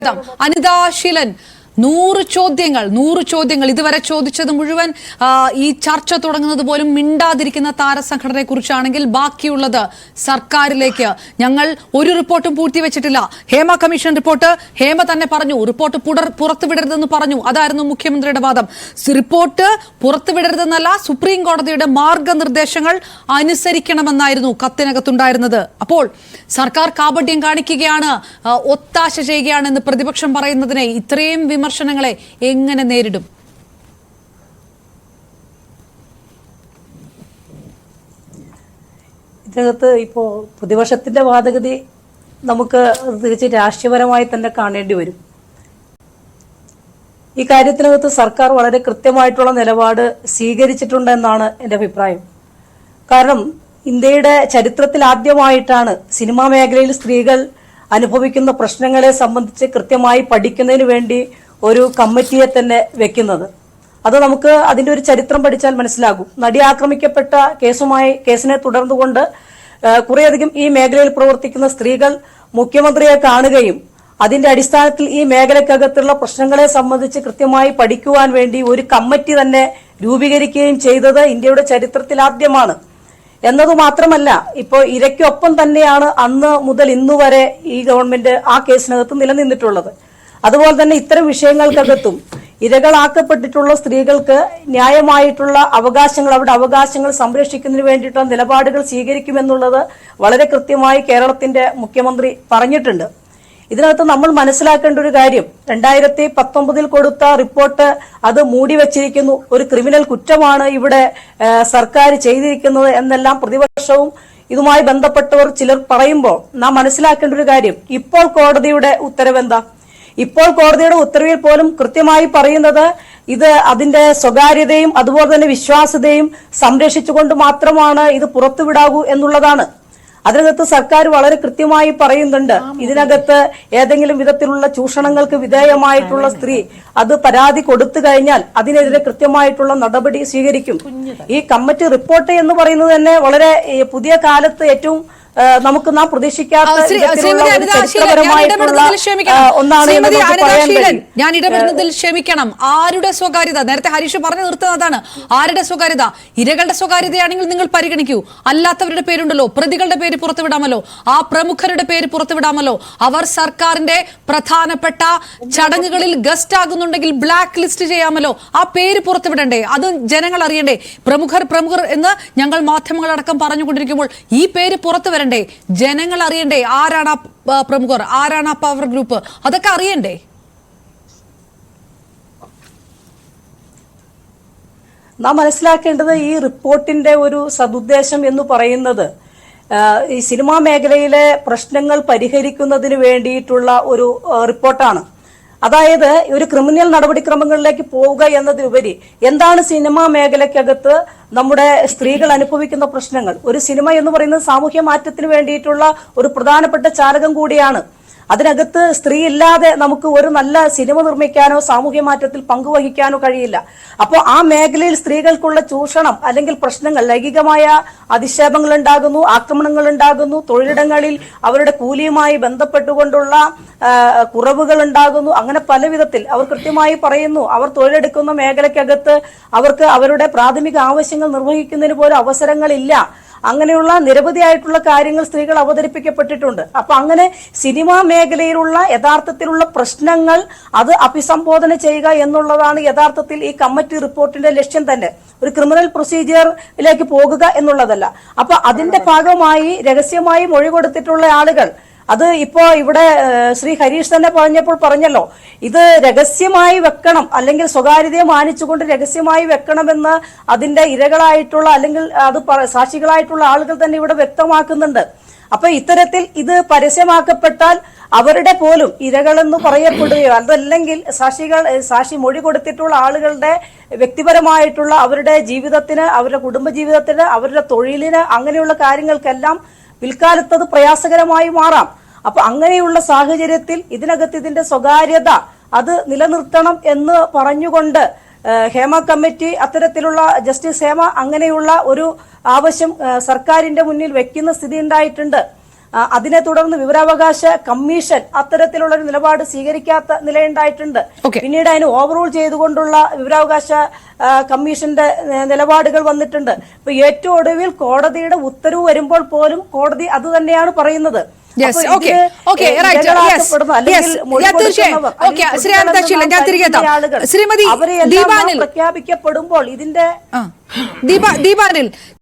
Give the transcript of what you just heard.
അനിതാ ശീലൻ 100 ചോദ്യങ്ങൾ ഇതുവരെ ചോദിച്ചത് മുഴുവൻ ഈ ചർച്ച തുടങ്ങുന്നത് പോലും മിണ്ടാതിരിക്കുന്ന താരസംഘടനയെ കുറിച്ചാണെങ്കിൽ ബാക്കിയുള്ളത് സർക്കാരിലേക്ക്. ഞങ്ങൾ ഒരു റിപ്പോർട്ടും പൂഴ്ത്തിവെച്ചിട്ടില്ല. ഹേമ കമ്മീഷൻ റിപ്പോർട്ട് ഹേമ തന്നെ പറഞ്ഞു, റിപ്പോർട്ട് പുറത്തുവിടരുതെന്ന് പറഞ്ഞു. അതായിരുന്നു മുഖ്യമന്ത്രിയുടെ വാദം. റിപ്പോർട്ട് പുറത്തുവിടരുതെന്നല്ല, സുപ്രീം കോടതിയുടെ മാർഗനിർദ്ദേശങ്ങൾ അനുസരിക്കണമെന്നായിരുന്നു കത്തിനകത്തുണ്ടായിരുന്നത്. അപ്പോൾ സർക്കാർ കാപട്യം കാണിക്കുകയാണ്, ഒത്താശ ചെയ്യുകയാണെന്ന് പ്രതിപക്ഷം പറയുന്നതിനെ ഇത്രയും വിമർശനങ്ങളെ എങ്ങനെ നേരിടും? ഇതിനകത്ത് ഇപ്പോൾ പ്രതിപക്ഷത്തിന്റെ വാദഗതി നമുക്ക് തീർച്ചയായും രാഷ്ട്രീയപരമായി തന്നെ കാണേണ്ടി വരും. ഈ കാര്യത്തിനകത്ത് സർക്കാർ വളരെ കൃത്യമായിട്ടുള്ള നിലപാട് സ്വീകരിച്ചിട്ടുണ്ടെന്നാണ് എൻ്റെ അഭിപ്രായം. കാരണം ഇന്ത്യയുടെ ചരിത്രത്തിൽ ആദ്യമായിട്ടാണ് സിനിമാ മേഖലയിൽ സ്ത്രീകൾ അനുഭവിക്കുന്ന പ്രശ്നങ്ങളെ സംബന്ധിച്ച് കൃത്യമായി പഠിക്കുന്നതിന് വേണ്ടി ഒരു കമ്മിറ്റിയെ തന്നെ വെക്കുന്നത്. അത് നമുക്ക് അതിന്റെ ഒരു ചരിത്രം പഠിച്ചാൽ മനസ്സിലാകും. നടി ആക്രമിക്കപ്പെട്ട കേസിനെ തുടർന്നുകൊണ്ട് കുറേയധികം ഈ മേഖലയിൽ പ്രവർത്തിക്കുന്ന സ്ത്രീകൾ മുഖ്യമന്ത്രിയെ കാണുകയും അതിന്റെ അടിസ്ഥാനത്തിൽ ഈ മേഖലക്കകത്തുള്ള പ്രശ്നങ്ങളെ സംബന്ധിച്ച് കൃത്യമായി പഠിക്കുവാൻ വേണ്ടി ഒരു കമ്മിറ്റി തന്നെ രൂപീകരിക്കുകയും ചെയ്തത് ഇന്ത്യയുടെ ചരിത്രത്തിൽ ആദ്യമാണ്. എന്നതുമാത്രമല്ല, ഇപ്പോൾ ഇരയ്ക്കൊപ്പം തന്നെയാണ് അന്ന് മുതൽ ഇന്നുവരെ ഈ ഗവൺമെന്റ് ആ കേസിനകത്ത് നിലനിന്നിട്ടുള്ളത്. അതുപോലെ തന്നെ ഇത്തരം വിഷയങ്ങൾക്കകത്തും ഇരകളാക്കപ്പെട്ടിട്ടുള്ള സ്ത്രീകൾക്ക് ന്യായമായിട്ടുള്ള അവകാശങ്ങൾ, അവരുടെ അവകാശങ്ങൾ സംരക്ഷിക്കുന്നതിന് വേണ്ടിയിട്ടുള്ള നിലപാടുകൾ സ്വീകരിക്കുമെന്നുള്ളത് വളരെ കൃത്യമായി കേരളത്തിന്റെ മുഖ്യമന്ത്രി പറഞ്ഞിട്ടുണ്ട്. ഇതിനകത്ത് നമ്മൾ മനസ്സിലാക്കേണ്ട ഒരു കാര്യം, 2019 കൊടുത്ത റിപ്പോർട്ട് അത് മൂടിവെച്ചിരിക്കുന്നു. ഒരു ക്രിമിനൽ കുറ്റമാണ് ഇവിടെ സർക്കാർ ചെയ്തിരിക്കുന്നത് എന്നെല്ലാം പ്രതിപക്ഷവും ഇതുമായി ബന്ധപ്പെട്ടവർ ചിലർ പറയുമ്പോൾ നാം മനസ്സിലാക്കേണ്ട ഒരു കാര്യം, ഇപ്പോൾ കോടതിയുടെ ഉത്തരവെന്താ? ഇപ്പോൾ കോടതിയുടെ ഉത്തരവിൽ പോലും കൃത്യമായി പറയുന്നത് ഇത് അതിന്റെ സ്വകാര്യതയും അതുപോലെ തന്നെ വിശ്വാസ്യതയും സംരക്ഷിച്ചുകൊണ്ട് മാത്രമാണ് ഇത് പുറത്തുവിടാകൂ എന്നുള്ളതാണ്. അതിനകത്ത് സർക്കാർ വളരെ കൃത്യമായി പറയുന്നുണ്ട്, ഇതിനകത്ത് ഏതെങ്കിലും വിധത്തിലുള്ള ചൂഷണങ്ങൾക്ക് വിധേയമായിട്ടുള്ള സ്ത്രീ അത് പരാതി കൊടുത്തു കഴിഞ്ഞാൽ അതിനെതിരെ കൃത്യമായിട്ടുള്ള നടപടി സ്വീകരിക്കും. ഈ കമ്മിറ്റി റിപ്പോർട്ട് എന്ന് പറയുന്നത് തന്നെ വളരെ പുതിയ കാലത്ത് ഏറ്റവും നമുക്ക് നാം പ്രതീക്ഷിക്കാത്ത ഒന്നാണ്. ഞാൻ ഇടപെടുന്നതിൽ ക്ഷമിക്കണം. ആരുടെ സ്വകാര്യത? നേരത്തെ ഹരീഷ് പറഞ്ഞു നിർത്തുന്നതാണ്. ആരുടെ സ്വകാര്യത? ഇരകളുടെ സ്വകാര്യതയാണെങ്കിൽ നിങ്ങൾ പരിഗണിക്കൂ. അല്ലാത്തവരുടെ പേരുണ്ടല്ലോ, പ്രതികളുടെ പേര് പുറത്തുവിടാമല്ലോ, ആ പ്രമുഖരുടെ പേര് പുറത്തുവിടാമല്ലോ. അവർ സർക്കാരിന്റെ പ്രധാനപ്പെട്ട ചടങ്ങുകളിൽ ഗസ്റ്റ് ആകുന്നുണ്ടെങ്കിൽ ബ്ലാക്ക് ലിസ്റ്റ് ചെയ്യാമല്ലോ. ആ പേര് പുറത്തുവിടണ്ടേ? അത് ജനങ്ങൾ അറിയണ്ടേ? പ്രമുഖർ എന്ന് ഞങ്ങൾ മാധ്യമങ്ങളടക്കം പറഞ്ഞുകൊണ്ടിരിക്കുമ്പോൾ ഈ പേര് പുറത്തു വരണ്ടേ? ജനങ്ങൾ അറിയണ്ടേ? ആരാണ് ആ പ്രമുഖർ, ആരാണ് ആ പവർ ഗ്രൂപ്പ്? അതൊക്കെ അറിയണ്ടേ? നാം മനസ്സിലാക്കേണ്ടത് ഈ റിപ്പോർട്ടിന്റെ ഒരു സതുദ്ദേശം എന്ന് പറയുന്നത് ഈ സിനിമാ മേഖലയിലെ പ്രശ്നങ്ങൾ പരിഹരിക്കുന്നതിന് വേണ്ടിയിട്ടുള്ള ഒരു റിപ്പോർട്ടാണ്. അതായത് ഒരു ക്രിമിനൽ നടപടിക്രമങ്ങളിലേക്ക് പോവുക എന്നതിലുപരി എന്താണ് സിനിമാ മേഖലയ്ക്കകത്ത് നമ്മുടെ സ്ത്രീകൾ അനുഭവിക്കുന്ന പ്രശ്നങ്ങൾ. ഒരു സിനിമ എന്ന് പറയുന്നത് സാമൂഹ്യ മാറ്റത്തിന് വേണ്ടിയിട്ടുള്ള ഒരു പ്രധാനപ്പെട്ട ചാലകം കൂടിയാണ്. അതിനകത്ത് സ്ത്രീ ഇല്ലാതെ നമുക്ക് ഒരു നല്ല സിനിമ നിർമ്മിക്കാനോ സാമൂഹ്യ മാറ്റത്തിൽ പങ്കുവഹിക്കാനോ കഴിയില്ല. അപ്പോൾ ആ മേഖലയിൽ സ്ത്രീകൾക്കുള്ള ചൂഷണം അല്ലെങ്കിൽ പ്രശ്നങ്ങൾ, ലൈംഗികമായ അധിക്ഷേപങ്ങൾ ഉണ്ടാകുന്നു, ആക്രമണങ്ങൾ ഉണ്ടാകുന്നു, തൊഴിലിടങ്ങളിൽ അവരുടെ കൂലിയുമായി ബന്ധപ്പെട്ടുകൊണ്ടുള്ള കുറവുകൾ ഉണ്ടാകുന്നു. അങ്ങനെ പല വിധത്തിൽ അവർ കൃത്യമായി പറയുന്നു, അവർ തൊഴിലെടുക്കുന്ന മേഖലയ്ക്കകത്ത് അവർക്ക് അവരുടെ പ്രാഥമിക ആവശ്യങ്ങൾ നിർവഹിക്കുന്നതിന് പോലും അവസരങ്ങളില്ല. അങ്ങനെയുള്ള നിരവധിയായിട്ടുള്ള കാര്യങ്ങൾ സ്ത്രീകൾ അവതരിപ്പിക്കപ്പെട്ടിട്ടുണ്ട്. അപ്പൊ അങ്ങനെ സിനിമാ മേഖലയിലുള്ള യഥാർത്ഥത്തിലുള്ള പ്രശ്നങ്ങൾ അത് അഭിസംബോധന ചെയ്യുക എന്നുള്ളതാണ് യഥാർത്ഥത്തിൽ ഈ കമ്മിറ്റി റിപ്പോർട്ടിന്റെ ലക്ഷ്യം തന്നെ. ഒരു ക്രിമിനൽ പ്രൊസീജിയറിലേക്ക് പോകുക എന്നുള്ളതല്ല. അപ്പൊ അതിന്റെ ഭാഗമായി രഹസ്യമായി മൊഴി കൊടുത്തിട്ടുള്ള ആളുകൾ, അത് ഇപ്പോ ഇവിടെ ശ്രീ ഹരീഷ് തന്നെ പറഞ്ഞല്ലോ, ഇത് രഹസ്യമായി വെക്കണം അല്ലെങ്കിൽ സ്വകാര്യതയെ മാനിച്ചുകൊണ്ട് രഹസ്യമായി വെക്കണമെന്ന് അതിന്റെ ഇരകളായിട്ടുള്ള അല്ലെങ്കിൽ അത് സാക്ഷികളായിട്ടുള്ള ആളുകൾ തന്നെ ഇവിടെ വ്യക്തമാക്കുന്നുണ്ട്. അപ്പൊ ഇത്തരത്തിൽ ഇത് പരസ്യമാക്കപ്പെട്ടാൽ അവരുടെ പോലും ഇരകളെന്ന് പറയപ്പെടുകയോ അതല്ലെങ്കിൽ സാക്ഷി മൊഴി കൊടുത്തിട്ടുള്ള ആളുകളുടെ വ്യക്തിപരമായിട്ടുള്ള അവരുടെ ജീവിതത്തിന്, അവരുടെ കുടുംബജീവിതത്തിന്, അവരുടെ തൊഴിലിന്, അങ്ങനെയുള്ള കാര്യങ്ങൾക്കെല്ലാം പിൽക്കാലത്ത് അത് പ്രയാസകരമായി മാറാം. അപ്പൊ അങ്ങനെയുള്ള സാഹചര്യത്തിൽ ഇതിനകത്ത് ഇതിന്റെ സ്വകാര്യത അത് നിലനിർത്തണം എന്ന് പറഞ്ഞുകൊണ്ട് ഹേമ കമ്മിറ്റി അത്തരത്തിലുള്ള ജസ്റ്റിസ് ഹേമ അങ്ങനെയുള്ള ഒരു ആവശ്യം സർക്കാരിന്റെ മുന്നിൽ വെക്കുന്ന സ്ഥിതി ഉണ്ടായിട്ടുണ്ട്. അതിനെ തുടർന്ന് വിവരാവകാശ കമ്മീഷൻ അത്തരത്തിലുള്ള ഒരു നിലപാട് സ്വീകരിക്കാത്ത നിലയുണ്ടായിട്ടുണ്ട്. പിന്നീട് അതിന് ഓവർറൂൾ ചെയ്തുകൊണ്ടുള്ള വിവരാവകാശ കമ്മീഷന്റെ നിലപാടുകൾ വന്നിട്ടുണ്ട്. ഇപ്പൊ ഏറ്റവും ഒടുവിൽ കോടതിയുടെ ഉത്തരവ് വരുമ്പോൾ പോലും കോടതി അത് തന്നെയാണ് പറയുന്നത്. ശ്രീമതി പ്രഖ്യാപിക്കപ്പെടുമ്പോൾ ഇതിന്റെ ദീപാനിൽ